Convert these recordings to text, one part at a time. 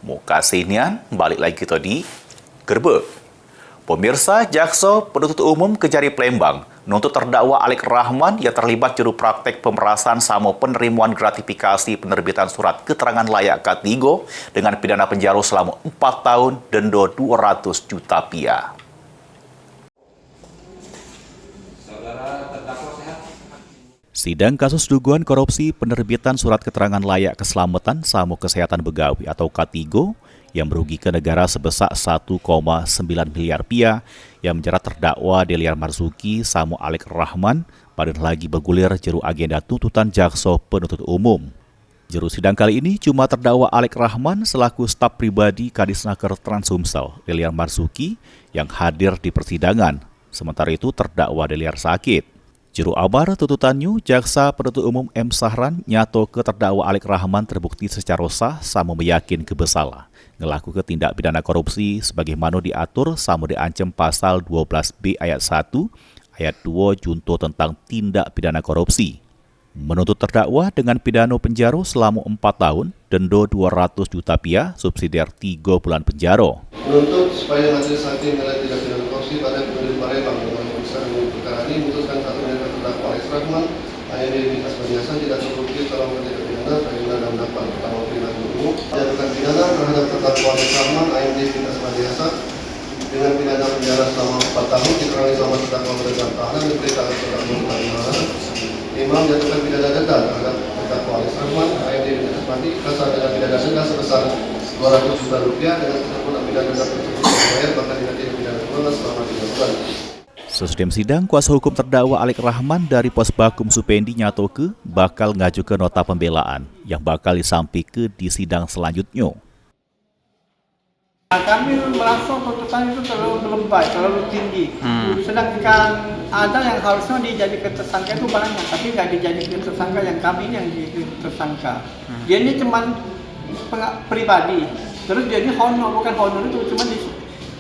Muka sinian, balik lagi kita di Gerbek. Pemirsa, Jaksa Penuntut Umum Kejari Palembang menuntut terdakwa Alex Rahman yang terlibat juru praktek pemerasan sama penerimaan gratifikasi penerbitan surat keterangan layak K3 dengan pidana penjara selama 4 tahun denda 200 juta rupiah. Sidang kasus dugaan korupsi penerbitan surat keterangan layak keselamatan sama kesehatan begawi atau K3 yang merugikan negara sebesar 1,9 miliar rupiah yang menjerat terdakwa Deliar Marzuki sama Alex Rahman pada lagi bergulir juru agenda tuntutan Jaksa Penuntut Umum. Juru sidang kali ini cuma terdakwa Alex Rahman selaku staf pribadi Kadisnaker Transumsel Deliar Marzuki yang hadir di persidangan. Sementara itu terdakwa Deliar sakit. Juru amar tuntutannya, Jaksa Penuntut Umum M. Sahran nyato ke terdakwa Alex Rahman terbukti secara sah sama meyakin kebersalah ngelaku ke tindak pidana korupsi sebagaimana diatur sama diancam pasal 12B ayat 1, ayat 2 junto tentang tindak pidana korupsi. Menuntut terdakwa dengan pidana penjara selama 4 tahun, denda 200 juta rupiah, subsidiar 3 bulan penjara. Menuntut supaya majelis hakim nilai tindak pidana korupsi pada Pengadilan Palembang dengan pemeriksaan perkara ini memutuskan satu menyatakan terdakwa Alex Rahman, AND Bintas Baniasan tidak terbukti telah melakukan pidana sebagaimana dalam dakwaan pertama Penuntut Umum. Menjatuhkan pidana terhadap terdakwa Alex Rahman, AND Bintas Baniasan dengan pidana penjara selama 4 tahun dikurangi selama terdakwa berdagang tahanan diberitakan terdakwa tahanan. 5. Menjatuhkan pidana denda terhadap terdakwa Alex Rahman, AND Bintas Baniasan dengan pidana denda sebesar 200 juta rupiah dengan ketentuan pidana denda tersebut dibayar bahkan tidak pidana kurungan selama 3 bulan. Sesudah sidang, kuasa hukum terdakwa Alex Rahman dari Posbakum Supendi nyato ke bakal ngajukan nota pembelaan yang bakal disampaikan di sidang selanjutnya. Kami merasa tuntutan itu terlalu lebay, terlalu tinggi. Sedangkan ada yang harusnya dijadikan tersangka itu banyak, tapi nggak dijadikan tersangka yang kami ini yang dijadikan tersangka. Dia ini cuma pribadi, terus dia ini honor, bukan honor itu cuma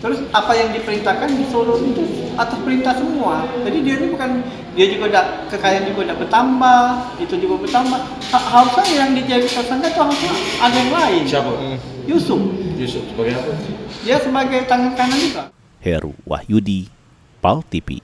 terus apa yang diperintahkan disuruh itu atas perintah semua. Jadi dia ini bukan, dia juga kekayaan juga bertambah, itu juga bertambah. Harusnya yang dijadikan tersangka itu harusnya ada yang lain. Siapa? Yusuf Sebagai apa? Dia sebagai tangan kanan juga. Heru Wahyudi, PAL TV.